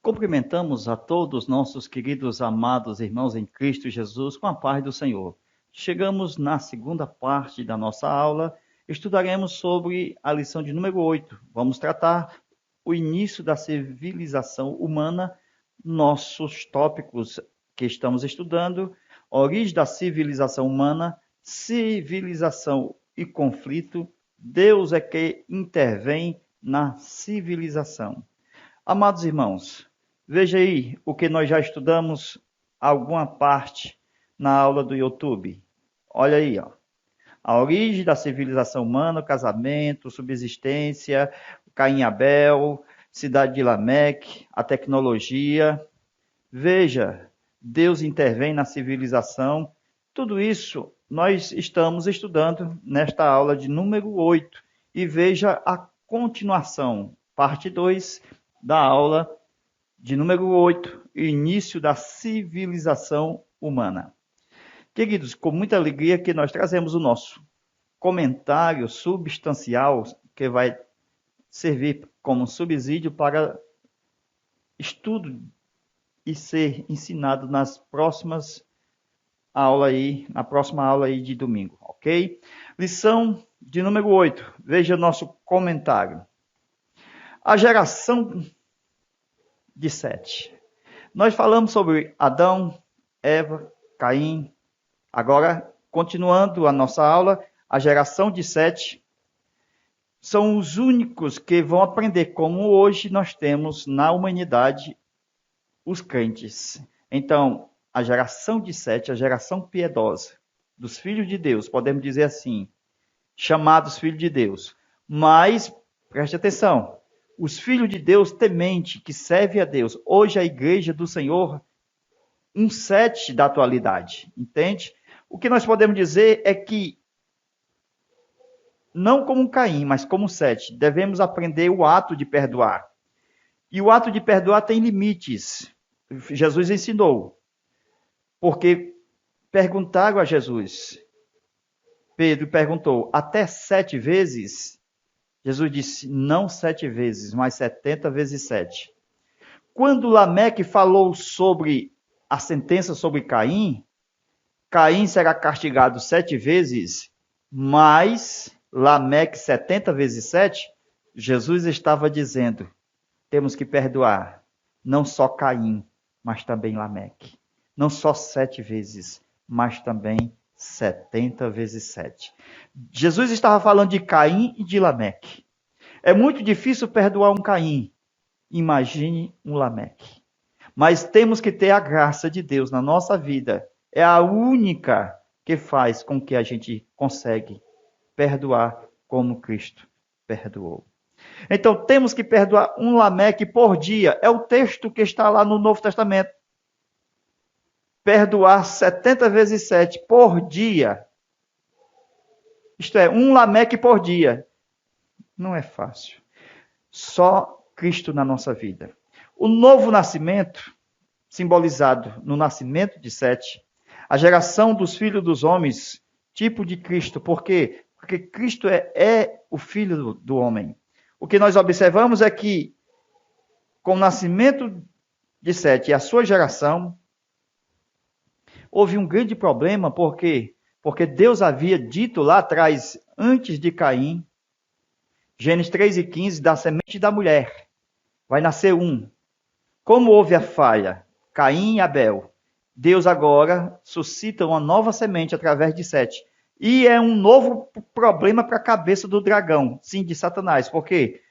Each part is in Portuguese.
cumprimentamos a todos nossos queridos amados irmãos em Cristo Jesus com a paz do Senhor. Chegamos na segunda parte da nossa aula, estudaremos sobre a lição de número 8. Vamos tratar o início da civilização humana, nossos tópicos que estamos estudando, origem da civilização humana, civilização e conflito, Deus é que intervém na civilização. Amados irmãos, veja aí o que nós já estudamos alguma parte na aula do YouTube. Olha aí, ó. A origem da civilização humana, o casamento, subsistência, Caim e Abel, cidade de Lameque, a tecnologia. Veja, Deus intervém na civilização. Tudo isso nós estamos estudando nesta aula de número 8. E veja a continuação, parte 2 da aula de número 8, início da civilização humana. Queridos, com muita alegria que nós trazemos o nosso comentário substancial, que vai servir como subsídio para estudo e ser ensinado nas próximas aulas aí, na próxima aula aí de domingo, ok? Lição de número 8, veja nosso comentário. A geração de Sete. Nós falamos sobre Adão, Eva, Caim. Agora, continuando a nossa aula, a geração de Sete são os únicos que vão aprender como hoje nós temos na humanidade os crentes. Então, a geração de Sete, a geração piedosa dos filhos de Deus, podemos dizer assim, chamados filhos de Deus. Mas, preste atenção, os filhos de Deus temente, que serve a Deus. Hoje a igreja do Senhor, um Sete da atualidade, entende? O que nós podemos dizer é que, não como Caim, mas como Sete, devemos aprender o ato de perdoar. E o ato de perdoar tem limites. Jesus ensinou. Porque perguntaram a Jesus. Pedro perguntou, até 7 vezes? Jesus disse, não 7 vezes, mas 70 vezes 7. Quando Lameque falou sobre a sentença sobre Caim, Caim será castigado 7 vezes, mas Lameque 70 vezes 7, Jesus estava dizendo, temos que perdoar, não só Caim, mas também Lameque. Não só 7 vezes, mas também 70 vezes 7. Jesus estava falando de Caim e de Lameque. É muito difícil perdoar um Caim. Imagine um Lameque. Mas temos que ter a graça de Deus na nossa vida. É a única que faz com que a gente consegue perdoar como Cristo perdoou. Então temos que perdoar um Lameque por dia. É o texto que está lá no Novo Testamento. Perdoar 70 vezes 7 por dia. Isto é, um Lameque por dia. Não é fácil. Só Cristo na nossa vida. O novo nascimento, simbolizado no nascimento de Sete, a geração dos filhos dos homens, tipo de Cristo. Por quê? Porque Cristo é o filho do homem. O que nós observamos é que, com o nascimento de Sete e a sua geração, houve um grande problema, por quê? Porque Deus havia dito lá atrás, antes de Caim, Gênesis 3:15, da semente da mulher, vai nascer um. Como houve a falha, Caim e Abel, Deus agora suscita uma nova semente através de Sete. E é um novo problema para a cabeça do dragão, sim, de Satanás. Por quê?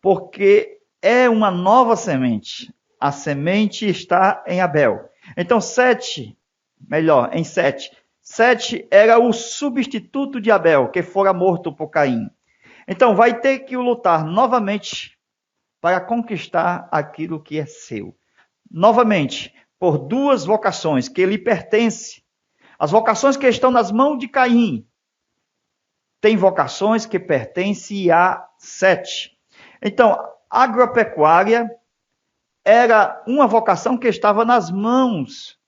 Porque é uma nova semente. A semente está em Abel. Então, em Sete. Sete era o substituto de Abel, que fora morto por Caim. Então, vai ter que lutar novamente para conquistar aquilo que é seu. Novamente, por duas vocações que lhe pertencem. As vocações que estão nas mãos de Caim. Tem vocações que pertencem a Sete. Então, agropecuária era uma vocação que estava nas mãos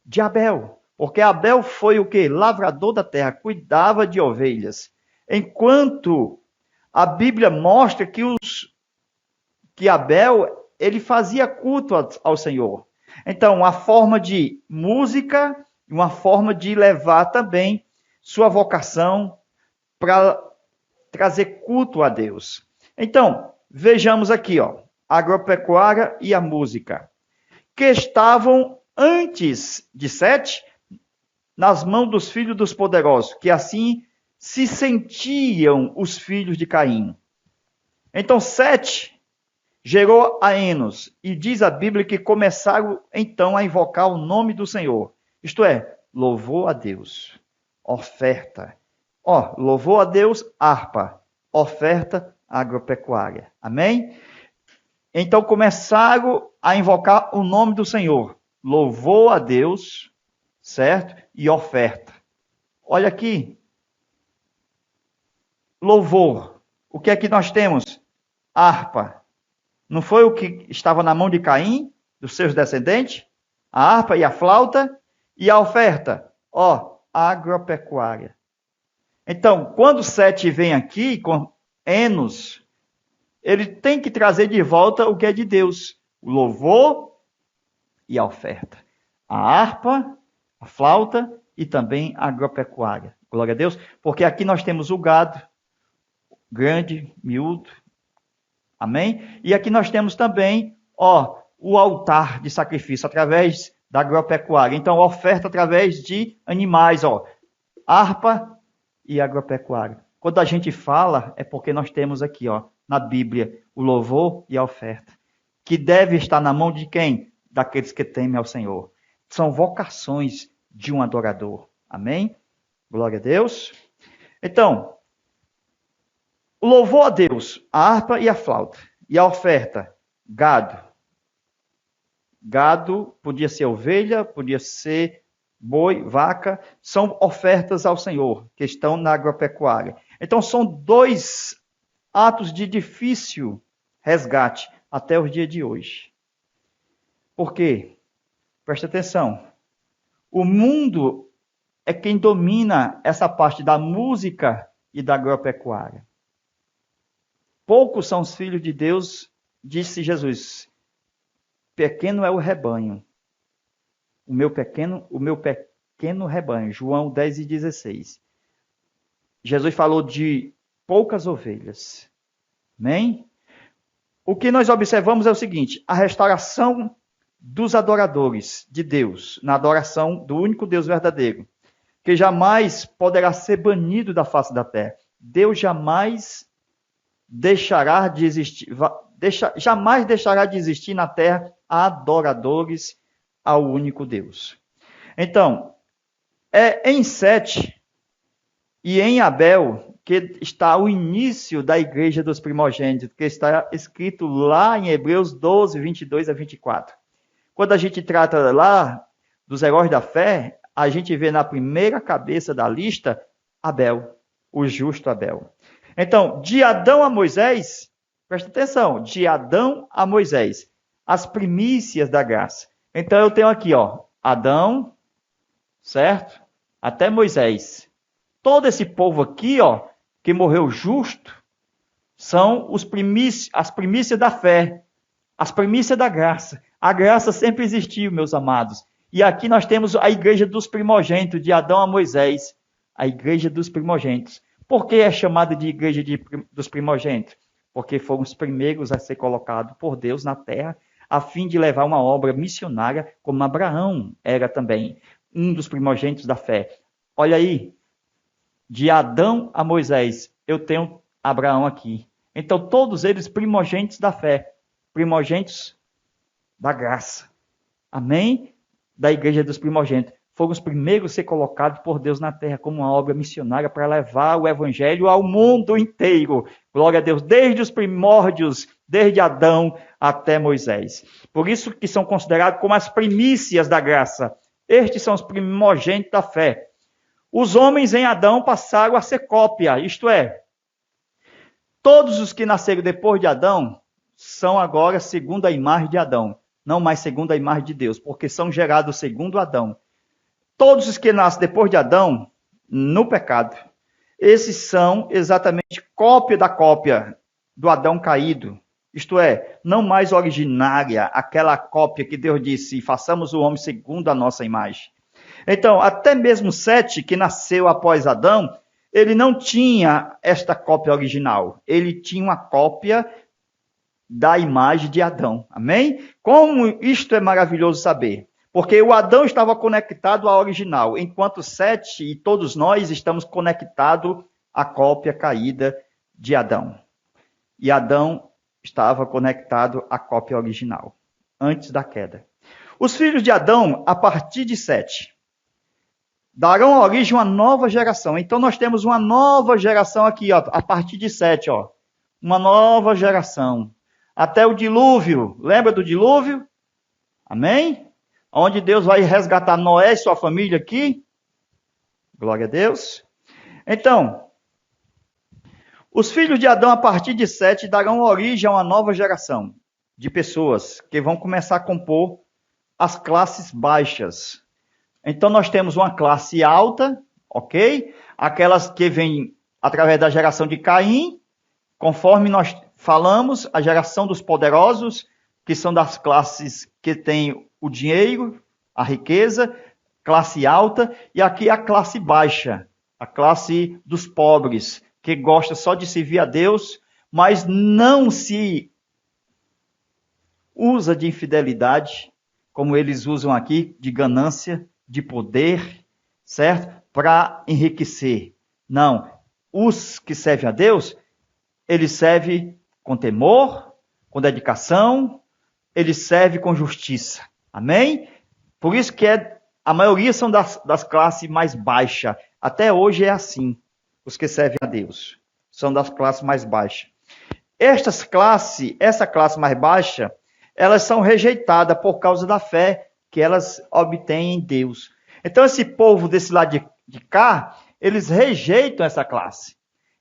de Abel. Porque Abel foi o quê? Lavrador da terra, cuidava de ovelhas. Enquanto a Bíblia mostra que Abel ele fazia culto ao Senhor. Então, uma forma de música, uma forma de levar também sua vocação para trazer culto a Deus. Então, vejamos aqui, ó, a agropecuária e a música, que estavam antes de Sete nas mãos dos filhos dos poderosos, que assim se sentiam os filhos de Caim. Então, Sete gerou a Enos, e diz a Bíblia que começaram então a invocar o nome do Senhor. Isto é, louvor a Deus, oferta. Louvor a Deus, harpa, oferta agropecuária. Amém? Então começaram a invocar o nome do Senhor. Louvor a Deus, certo? E oferta. Olha aqui. Louvor. O que é que nós temos? Harpa. Não foi o que estava na mão de Caim, dos seus descendentes? A harpa e a flauta. E a oferta? Agropecuária. Então, quando Sete vem aqui com Enos, ele tem que trazer de volta o que é de Deus. O louvor e a oferta. A harpa, a flauta e também a agropecuária. Glória a Deus. Porque aqui nós temos o gado, grande, miúdo. Amém? E aqui nós temos também, o altar de sacrifício através da agropecuária. Então, oferta através de animais, harpa e agropecuária. Quando a gente fala, é porque nós temos aqui, na Bíblia, o louvor e a oferta, que deve estar na mão de quem? Daqueles que temem ao Senhor. São vocações de um adorador. Amém? Glória a Deus. Então, o louvor a Deus, a harpa e a flauta. E a oferta, gado. Gado podia ser ovelha, podia ser boi, vaca, são ofertas ao Senhor, que estão na agropecuária. Então, são dois atos de difícil resgate até os dias de hoje. Por quê? Presta atenção. O mundo é quem domina essa parte da música e da agropecuária. Poucos são os filhos de Deus, disse Jesus. Pequeno é o rebanho. O meu pequeno rebanho. João 10:16. Jesus falou de poucas ovelhas. Amém? O que nós observamos é o seguinte: a restauração dos adoradores de Deus, na adoração do único Deus verdadeiro, que jamais poderá ser banido da face da terra. Deus jamais deixará de existir, jamais deixará de existir na terra adoradores ao único Deus. Então, é em Sete e em Abel que está o início da igreja dos primogênitos, que está escrito lá em Hebreus 12, 22 a 24. Quando a gente trata lá dos heróis da fé, a gente vê na primeira cabeça da lista Abel, o justo Abel. Então, de Adão a Moisés, presta atenção, de Adão a Moisés, as primícias da graça. Então, eu tenho aqui, Adão, certo? Até Moisés. Todo esse povo aqui, que morreu justo, são as primícias da fé, as primícias da graça. A graça sempre existiu, meus amados. E aqui nós temos a igreja dos primogênitos, de Adão a Moisés, a igreja dos primogênitos. Por que é chamada de igreja dos primogênitos? Porque foram os primeiros a ser colocados por Deus na terra, a fim de levar uma obra missionária, como Abraão era também, um dos primogênitos da fé. Olha aí, de Adão a Moisés, eu tenho Abraão aqui. Então, todos eles primogênitos da fé, primogênitos da graça. Amém? Da igreja dos primogênitos. Foram os primeiros a ser colocados por Deus na terra como uma obra missionária para levar o evangelho ao mundo inteiro. Glória a Deus, desde os primórdios, desde Adão até Moisés. Por isso que são considerados como as primícias da graça. Estes são os primogênitos da fé. Os homens em Adão passaram a ser cópia, isto é, todos os que nasceram depois de Adão são agora segundo a imagem de Adão, não mais segundo a imagem de Deus, porque são gerados segundo Adão. Todos os que nascem depois de Adão, no pecado, esses são exatamente cópia da cópia do Adão caído. isto é, não mais originária, aquela cópia que Deus disse, façamos o homem segundo a nossa imagem. Então, até mesmo Sete, que nasceu após Adão, ele não tinha esta cópia original. Ele tinha uma cópia da imagem de Adão. Amém? Como isto é maravilhoso saber. Porque o Adão estava conectado ao original, enquanto Sete e todos nós estamos conectados à cópia caída de Adão. E Adão estava conectado à cópia original, antes da queda. Os filhos de Adão, a partir de Sete, darão origem a uma nova geração. Então nós temos uma nova geração aqui, ó, a partir de Sete, ó, uma nova geração. Até o dilúvio. Lembra do dilúvio? Amém? Onde Deus vai resgatar Noé e sua família aqui. Glória a Deus. Então, os filhos de Adão, a partir de Sete, darão origem a uma nova geração de pessoas que vão começar a compor as classes baixas. Então, nós temos uma classe alta, ok? Aquelas que vêm através da geração de Caim, conforme nós falamos, a geração dos poderosos, que são das classes que têm o dinheiro, a riqueza, classe alta, e aqui a classe baixa, a classe dos pobres, que gosta só de servir a Deus, mas não se usa de infidelidade, como eles usam aqui, de ganância, de poder, certo? Para enriquecer. Não. Os que servem a Deus, eles servem com temor, com dedicação, eles servem com justiça. Amém? Por isso que a maioria são das classes mais baixas. Até hoje é assim. Os que servem a Deus são das classes mais baixas. Essa classe mais baixa, elas são rejeitadas por causa da fé que elas obtêm em Deus. Então, esse povo desse lado de cá, eles rejeitam essa classe.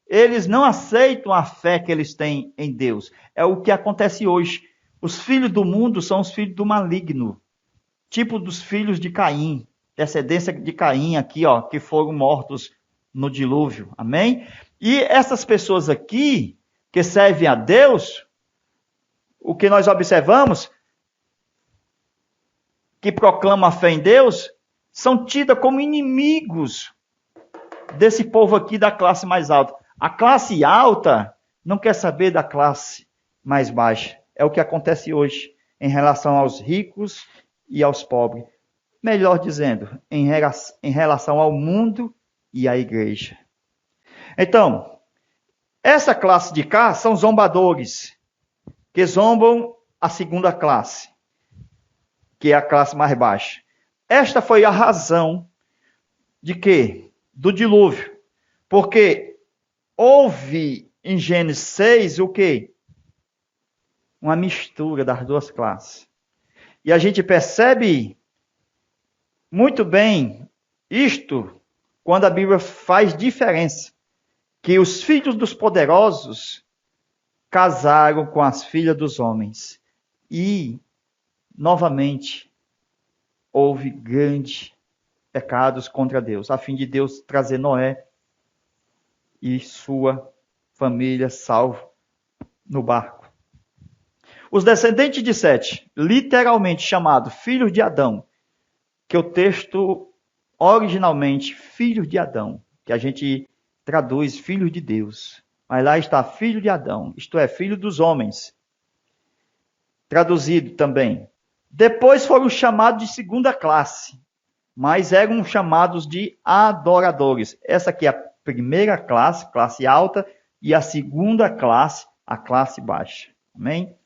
Eles não aceitam a fé que eles têm em Deus. É o que acontece hoje. Os filhos do mundo são os filhos do maligno. Tipo dos filhos de Caim. Descendência de Caim aqui, ó, que foram mortos no dilúvio. Amém? E essas pessoas aqui, que servem a Deus, o que nós observamos, que proclamam a fé em Deus, são tidas como inimigos desse povo aqui da classe mais alta. A classe alta não quer saber da classe mais baixa. É o que acontece hoje em relação aos ricos e aos pobres. Melhor dizendo, em relação ao mundo e à igreja. Então, essa classe de cá são zombadores, que zombam a segunda classe, que é a classe mais baixa. Esta foi a razão de quê? Do dilúvio. Porque houve em Gênesis 6 o quê? Uma mistura das duas classes. E a gente percebe muito bem isto quando a Bíblia faz diferença. Que os filhos dos poderosos casaram com as filhas dos homens. E, novamente, houve grandes pecados contra Deus, a fim de Deus trazer Noé e sua família salvo no barco. Os descendentes de Sete, literalmente chamado filhos de Adão, que o texto originalmente filhos de Adão, que a gente traduz filhos de Deus, mas lá está filho de Adão, isto é, filho dos homens, traduzido também. Depois foram chamados de segunda classe, mas eram chamados de adoradores. Essa aqui é a primeira classe, classe alta, e a segunda classe, a classe baixa. Amém?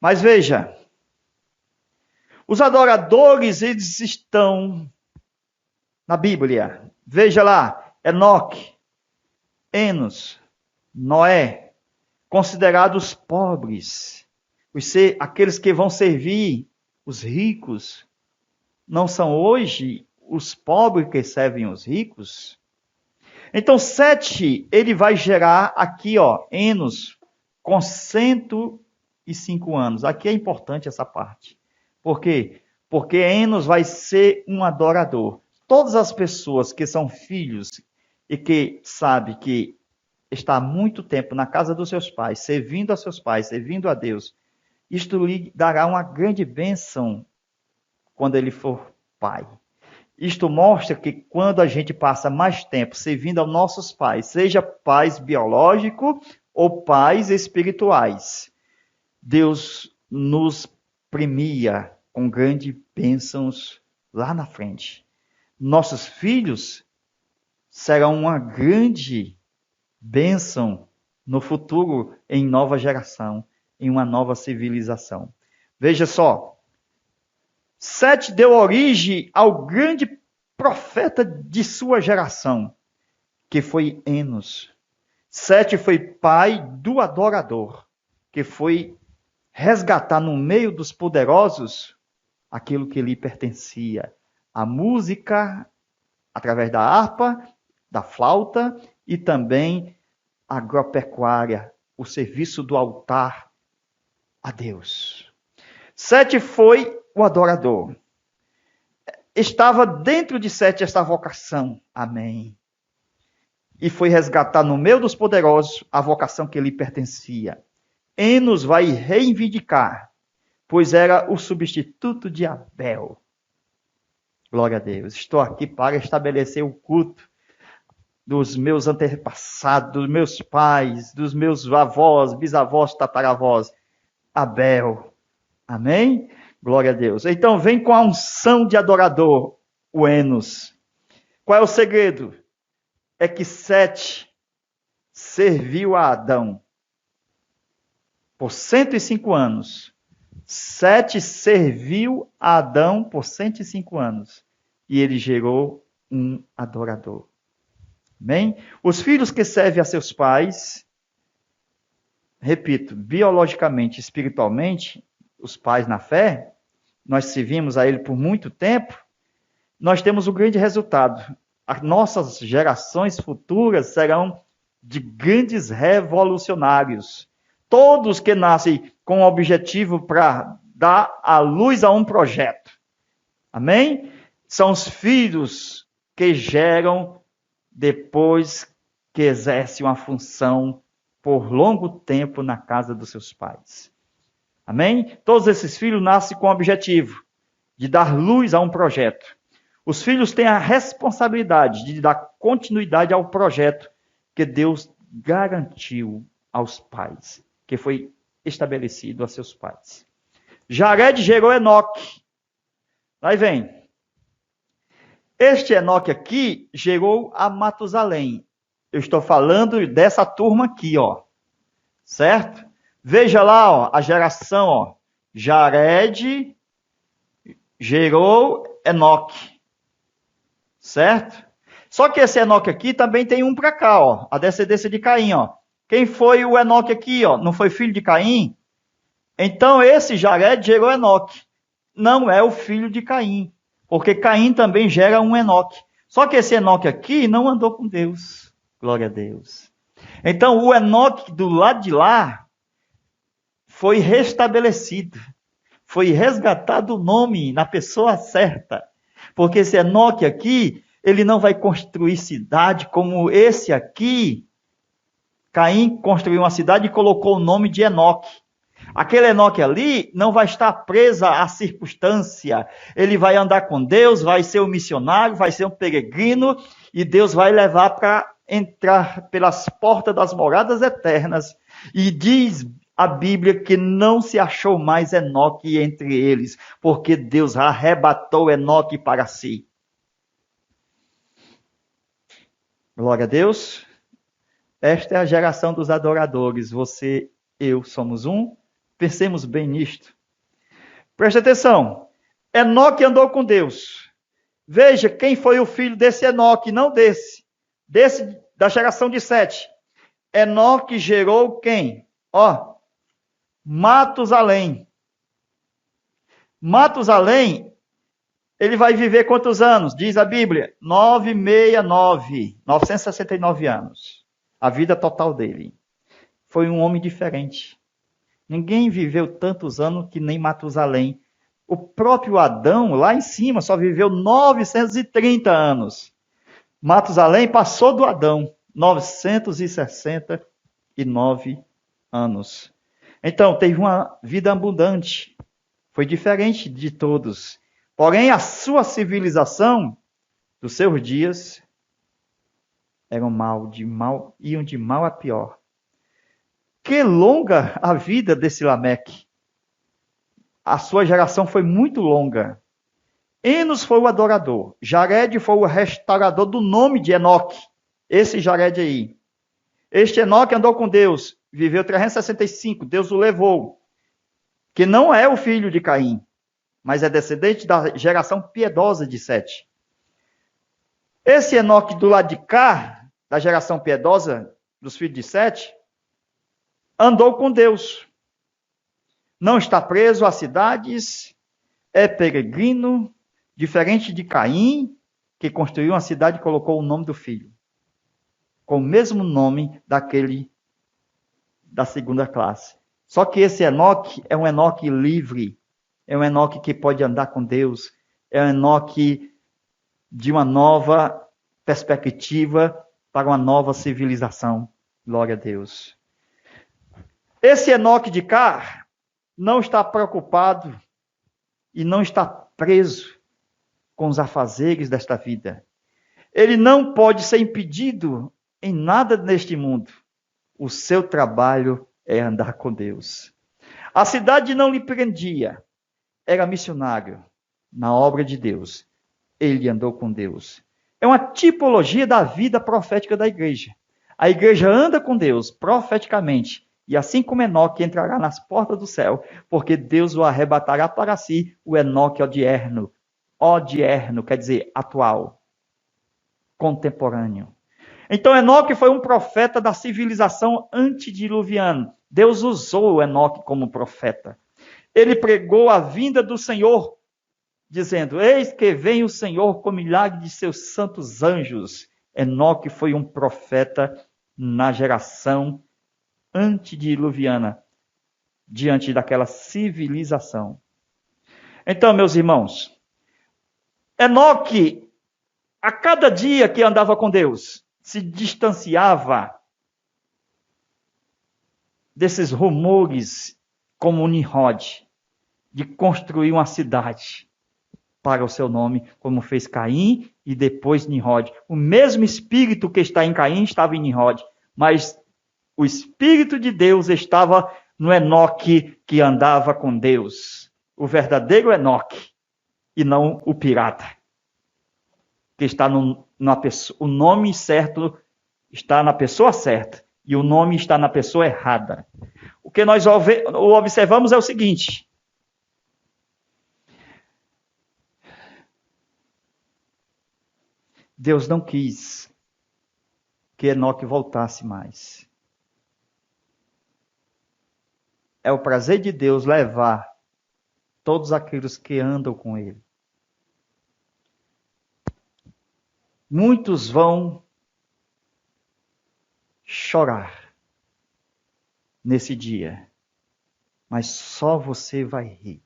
Mas veja, os adoradores, eles estão na Bíblia. Veja lá, Enoque, Enos, Noé, considerados pobres. Aqueles que vão servir os ricos, não são hoje os pobres que servem os ricos? Então, Sete, ele vai gerar aqui, ó, Enos, com 105 anos. Aqui é importante essa parte. Por quê? Porque Enos vai ser um adorador. Todas as pessoas que são filhos e que sabem que estar muito tempo na casa dos seus pais, servindo a seus pais, servindo a Deus, isto lhe dará uma grande bênção quando ele for pai. Isto mostra que quando a gente passa mais tempo servindo aos nossos pais, seja pais biológicos ou pais espirituais, Deus nos premia com grandes bênçãos lá na frente. Nossos filhos serão uma grande bênção no futuro, em nova geração, em uma nova civilização. Veja só, Sete deu origem ao grande profeta de sua geração, que foi Enos. Sete foi pai do adorador, que foi resgatar no meio dos poderosos aquilo que lhe pertencia. A música, através da harpa, da flauta e também a agropecuária, o serviço do altar a Deus. Sete foi o adorador. Estava dentro de Sete esta vocação. Amém. E foi resgatar no meio dos poderosos a vocação que lhe pertencia. Enos vai reivindicar, pois era o substituto de Abel. Glória a Deus. Estou aqui para estabelecer o culto dos meus antepassados, dos meus pais, dos meus avós, bisavós, tataravós. Abel. Amém? Glória a Deus. Então vem com a unção de adorador, o Enos. Qual é o segredo? É que Sete serviu a Adão por 105 anos. Sete serviu a Adão por 105 anos. E ele gerou um adorador. Amém? Os filhos que servem a seus pais, repito, biologicamente, espiritualmente, os pais na fé, nós servimos a ele por muito tempo, nós temos um grande resultado. As nossas gerações futuras serão de grandes revolucionários. Todos que nascem com o objetivo para dar a luz a um projeto. Amém? São os filhos que geram depois que exercem uma função por longo tempo na casa dos seus pais. Amém? Todos esses filhos nascem com o objetivo de dar luz a um projeto. Os filhos têm a responsabilidade de dar continuidade ao projeto que Deus garantiu aos pais, que foi estabelecido a seus pais. Jared gerou Enoque. Aí vem. Este Enoque aqui gerou a Matusalém. Eu estou falando dessa turma aqui, ó. Certo? Veja lá, ó, a geração, ó. Jared gerou Enoque. Certo? Só que esse Enoque aqui também tem um para cá, ó. A descendência de Caim, ó. Quem foi o Enoque aqui, ó? Não foi filho de Caim? Então esse Jared gerou Enoque. Não é o filho de Caim. Porque Caim também gera um Enoque. Só que esse Enoque aqui não andou com Deus. Glória a Deus. Então o Enoque do lado de lá foi restabelecido. Foi resgatado o nome na pessoa certa. Porque esse Enoque aqui, ele não vai construir cidade como esse aqui. Caim construiu uma cidade e colocou o nome de Enoque. Aquele Enoque ali não vai estar preso à circunstância. Ele vai andar com Deus, vai ser um missionário, vai ser um peregrino, e Deus vai levar para entrar pelas portas das moradas eternas. E diz a Bíblia que não se achou mais Enoque entre eles, porque Deus arrebatou Enoque para si. Glória a Deus. Esta é a geração dos adoradores. Você, eu, somos um. Pensemos bem nisto. Preste atenção. Enoque andou com Deus. Veja quem foi o filho desse Enoque, não desse. Desse da geração de Sete. Enoque gerou quem? Ó, Matusalém. Matusalém, ele vai viver quantos anos? Diz a Bíblia, 969 anos. A vida total dele. Foi um homem diferente. Ninguém viveu tantos anos que nem Matusalém. O próprio Adão, lá em cima, só viveu 930 anos. Matusalém passou do Adão. 969 anos. Então, teve uma vida abundante. Foi diferente de todos. Porém, a sua civilização, dos seus dias, iam de mal a pior. Que longa a vida desse Lameque. A sua geração foi muito longa. Enos foi o adorador. Jared foi o restaurador do nome de Enoque. Esse Jared aí. Este Enoque andou com Deus. Viveu 365. Deus o levou. Que não é o filho de Caim, mas é descendente da geração piedosa de Sete. Esse Enoque do lado de cá, da geração piedosa dos filhos de Sete, andou com Deus. Não está preso a cidades, é peregrino, diferente de Caim, que construiu uma cidade e colocou o nome do filho, com o mesmo nome daquele da segunda classe. Só que esse Enoque é um Enoque livre, é um Enoque que pode andar com Deus, é um Enoque de uma nova perspectiva para uma nova civilização. Glória a Deus. Esse Enoque de cá não está preocupado e não está preso com os afazeres desta vida. Ele não pode ser impedido em nada neste mundo. O seu trabalho é andar com Deus. A cidade não lhe prendia. Era missionário na obra de Deus. Ele andou com Deus. É uma tipologia da vida profética da igreja. A igreja anda com Deus profeticamente. E assim como Enoque entrará nas portas do céu, porque Deus o arrebatará para si, o Enoque odierno. Odierno quer dizer atual, contemporâneo. Então Enoque foi um profeta da civilização antediluviana. Deus usou Enoque como profeta. Ele pregou a vinda do Senhor, dizendo: eis que vem o Senhor com milagre de seus santos anjos. Enoque foi um profeta na geração antediluviana, diante daquela civilização. Então, meus irmãos, Enoque, a cada dia que andava com Deus, se distanciava desses rumores como Nimrod, de construir uma cidade para o seu nome, como fez Caim e depois Nimrod. O mesmo espírito que está em Caim estava em Nimrod, mas o Espírito de Deus estava no Enoque que andava com Deus. O verdadeiro Enoque, e não o pirata. Que está na pessoa, o nome certo está na pessoa certa, e o nome está na pessoa errada. O que nós observamos é o seguinte: Deus não quis que Enoque voltasse mais. É o prazer de Deus levar todos aqueles que andam com Ele. Muitos vão chorar nesse dia, mas só você vai rir.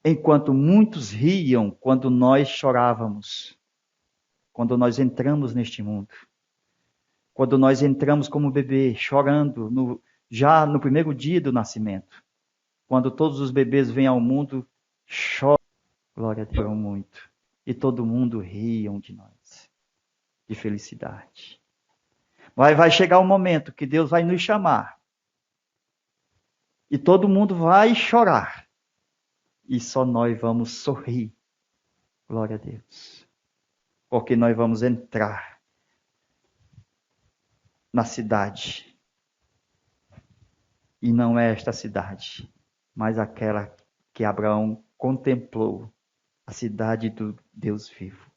Enquanto muitos riam quando nós chorávamos, quando nós entramos neste mundo, quando nós entramos como bebê, chorando já no primeiro dia do nascimento, quando todos os bebês vêm ao mundo, choram, glória a Deus, muito. E todo mundo riam de nós, de felicidade. Mas vai chegar um momento que Deus vai nos chamar. E todo mundo vai chorar. E só nós vamos sorrir. Glória a Deus. Porque nós vamos entrar na cidade. E não é esta cidade, mas aquela que Abraão contemplou, a cidade do Deus vivo.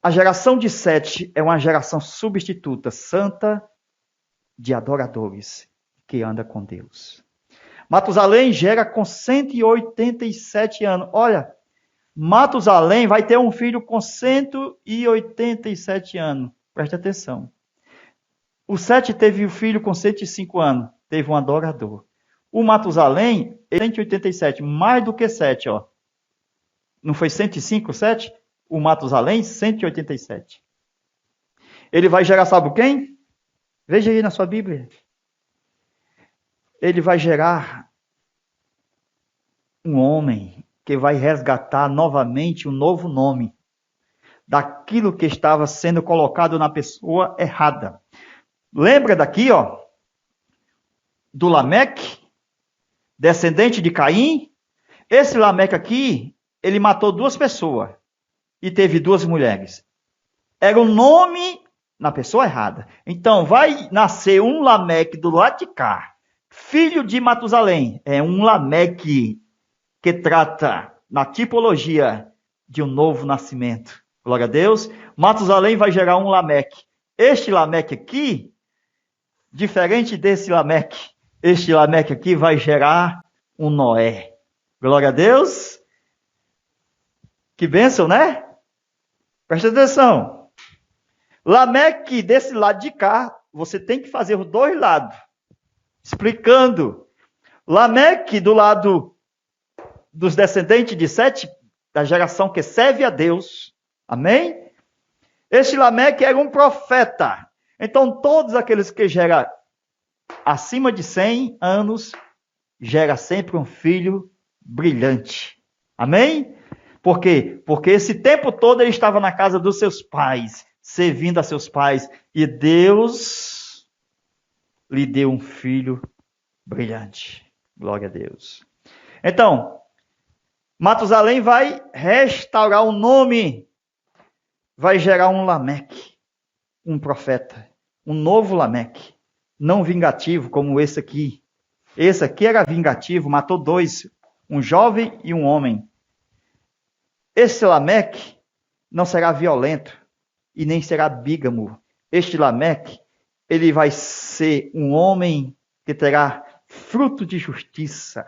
A geração de Sete é uma geração substituta, santa, de adoradores, que anda com Deus. Matusalém gera com 187 anos. Olha, Matusalém vai ter um filho com 187 anos. Preste atenção. O Sete teve um filho com 105 anos. Teve um adorador. O Matusalém, 187, mais do que 7, ó. Não foi 105, 7? o Matusalém? 187. Ele vai gerar, sabe quem? Veja aí na sua Bíblia. Ele vai gerar um homem que vai resgatar novamente um novo nome daquilo que estava sendo colocado na pessoa errada. Lembra daqui, ó, do Lameque, descendente de Caim? Esse Lameque aqui, ele matou 2 pessoas e teve 2 mulheres. Era um nome na pessoa errada. Então, vai nascer um Lameque do lado de cá, filho de Matusalém. É um Lameque que trata na tipologia de um novo nascimento. Glória a Deus. Matusalém vai gerar um Lameque. Este Lameque aqui, diferente desse Lameque, este Lameque aqui vai gerar um Noé. Glória a Deus. Que bênção, né? Presta atenção. Lameque, desse lado de cá, você tem que fazer os 2 lados. Explicando. Lameque, do lado dos descendentes de Sete, da geração que serve a Deus. Amém? Este Lameque era um profeta. Então, todos aqueles que geram acima de 100 anos, gera sempre um filho brilhante. Amém? Por quê? Porque esse tempo todo ele estava na casa dos seus pais, servindo a seus pais, e Deus lhe deu um filho brilhante. Glória a Deus. Então, Matusalém vai restaurar o nome, vai gerar um Lameque, um profeta, um novo Lameque, não vingativo como esse aqui. Esse aqui era vingativo, matou 2, um jovem e um homem. Esse Lameque não será violento e nem será bígamo. Este Lameque, ele vai ser um homem que terá fruto de justiça.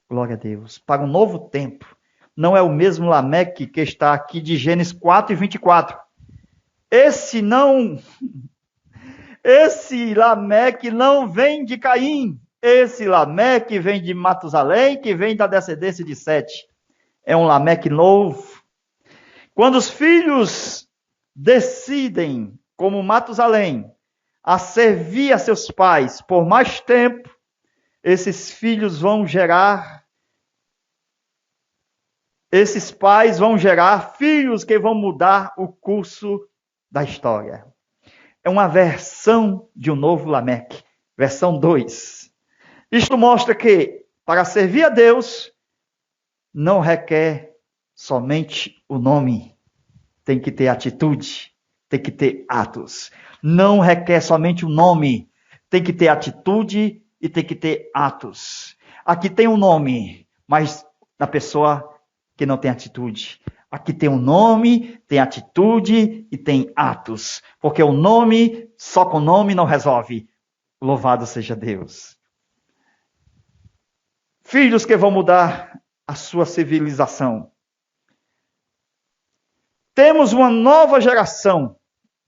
Glória a Deus. Para um novo tempo. Não é o mesmo Lameque que está aqui de Gênesis 4 e 24. Esse Lameque não vem de Caim. Esse Lameque vem de Matusalém, que vem da descendência de Sete. É um Lameque novo. Quando os filhos decidem, como Matusalém, a servir a seus pais por mais tempo, esses filhos vão gerar, esses pais vão gerar filhos que vão mudar o curso da história. É uma versão de um novo Lameque, versão 2. Isto mostra que, para servir a Deus, não requer somente o nome. Tem que ter atitude, tem que ter atos. Não requer somente o nome, tem que ter atitude e tem que ter atos. Aqui tem um nome, mas na pessoa que não tem atitude. Aqui tem um nome, tem atitude e tem atos. Porque o nome, só com o nome não resolve. Louvado seja Deus. Filhos que vão mudar a sua civilização. Temos uma nova geração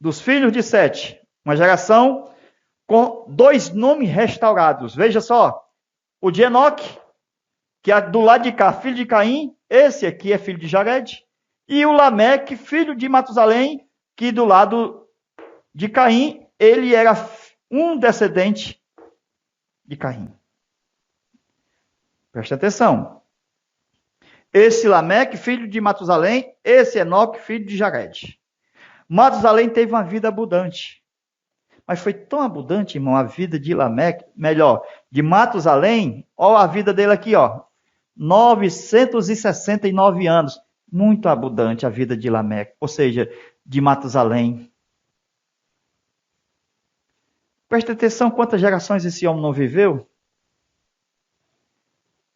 dos filhos de Sete. Uma geração com 2 nomes restaurados. Veja só, o de Enoque, que é do lado de cá, filho de Caim, esse aqui é filho de Jared, e o Lameque, filho de Matusalém, que do lado de Caim, ele era um descendente de Caim. Presta atenção. Esse Lameque, filho de Matusalém, esse Enoque, filho de Jared. Matusalém teve uma vida abundante. Mas foi tão abundante, irmão, a vida de Lameque, melhor, de Matusalém, olha a vida dele aqui, ó. 969 anos. Muito abundante a vida de Lameque, ou seja, de Matusalém. Presta atenção quantas gerações esse homem não viveu.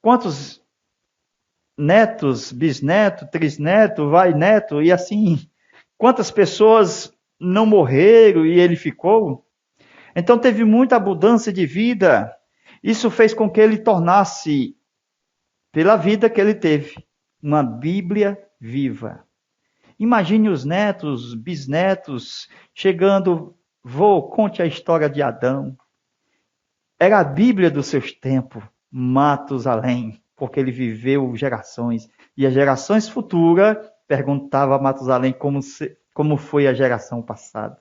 Quantos netos, bisneto, trisneto, vai neto, e assim, quantas pessoas não morreram e ele ficou? Então teve muita abundância de vida. Isso fez com que ele tornasse, pela vida que ele teve, uma Bíblia viva. Imagine os netos, bisnetos, chegando, vô, conte a história de Adão. Era a Bíblia dos seus tempos, Matusalém, porque ele viveu gerações. E as gerações futuras perguntava a Matusalém como foi a geração passada.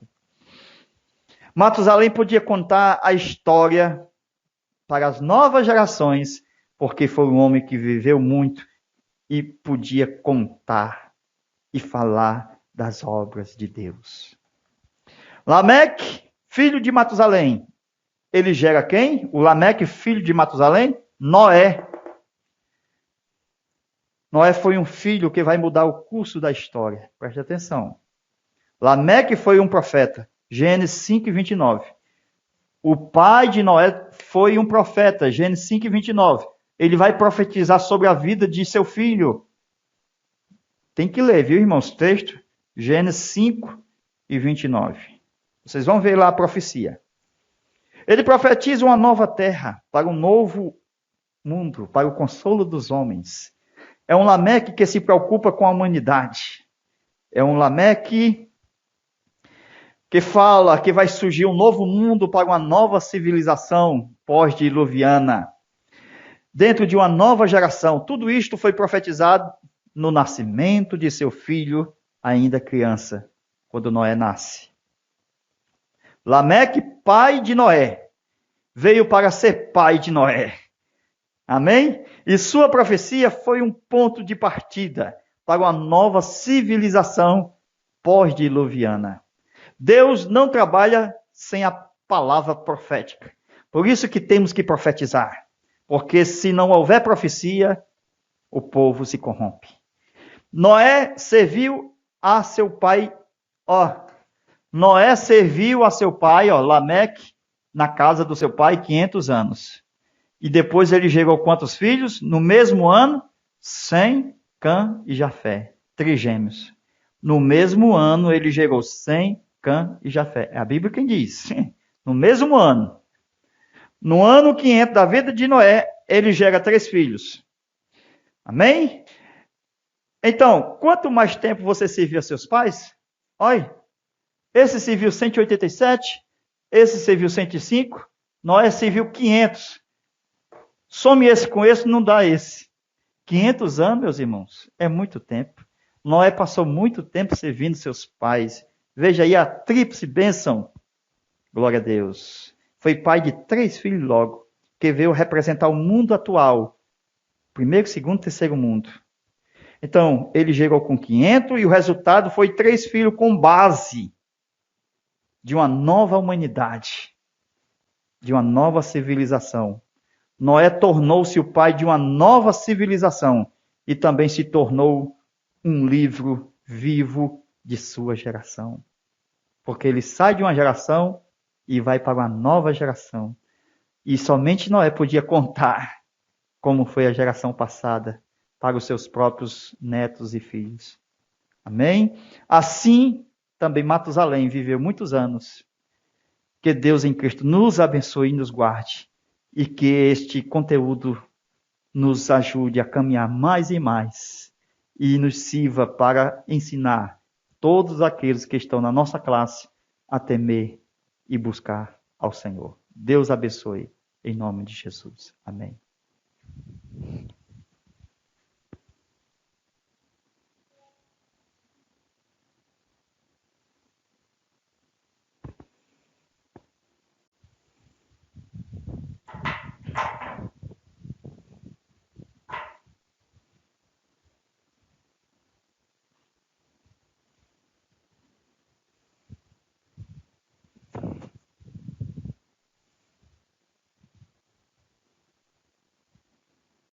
Matusalém podia contar a história para as novas gerações, porque foi um homem que viveu muito e podia contar e falar das obras de Deus. Lameque, filho de Matusalém. Ele gera quem? O Lameque, filho de Matusalém? Noé. Noé foi um filho que vai mudar o curso da história. Preste atenção. Lameque foi um profeta. Gênesis 5, 29. O pai de Noé foi um profeta. Gênesis 5, 29. Ele vai profetizar sobre a vida de seu filho. Tem que ler, viu, irmãos? Texto. Gênesis 5 e 29. Vocês vão ver lá a profecia. Ele profetiza uma nova terra para um novo mundo, para o consolo dos homens. É um Lameque que se preocupa com a humanidade. É um Lameque que fala que vai surgir um novo mundo para uma nova civilização pós-diluviana. Dentro de uma nova geração. Tudo isto foi profetizado no nascimento de seu filho, ainda criança, quando Noé nasce. Lameque, pai de Noé, veio para ser pai de Noé. Amém? E sua profecia foi um ponto de partida para uma nova civilização pós-diluviana. Deus não trabalha sem a palavra profética. Por isso que temos que profetizar. Porque se não houver profecia, o povo se corrompe. Noé serviu a seu pai, Noé serviu a seu pai, Lameque, na casa do seu pai 500 anos. E depois ele gerou quantos filhos? No mesmo ano, Sem, Cã e Jafé, trigêmeos. No mesmo ano ele gerou Sem, Cã e Jafé. É a Bíblia quem diz. No mesmo ano. No ano 500 da vida de Noé, ele gera 3 filhos. Amém? Então, quanto mais tempo você serviu a seus pais, olha, esse serviu 187, esse serviu 105, Noé serviu 500. Some esse com esse, não dá esse. 500 anos, meus irmãos, é muito tempo. Noé passou muito tempo servindo seus pais. Veja aí a tríplice bênção. Glória a Deus. Foi pai de 3 filhos logo, que veio representar o mundo atual. Primeiro, segundo, terceiro mundo. Então, ele gerou com 500 e o resultado foi 3 filhos com base de uma nova humanidade, de uma nova civilização. Noé tornou-se o pai de uma nova civilização e também se tornou um livro vivo de sua geração. Porque ele sai de uma geração e vai para uma nova geração. E somente Noé podia contar como foi a geração passada para os seus próprios netos e filhos. Amém? Assim, também Matusalém viveu muitos anos. Que Deus em Cristo nos abençoe e nos guarde. E que este conteúdo nos ajude a caminhar mais e mais. E nos sirva para ensinar todos aqueles que estão na nossa classe a temer e buscar ao Senhor. Deus abençoe, em nome de Jesus. Amém.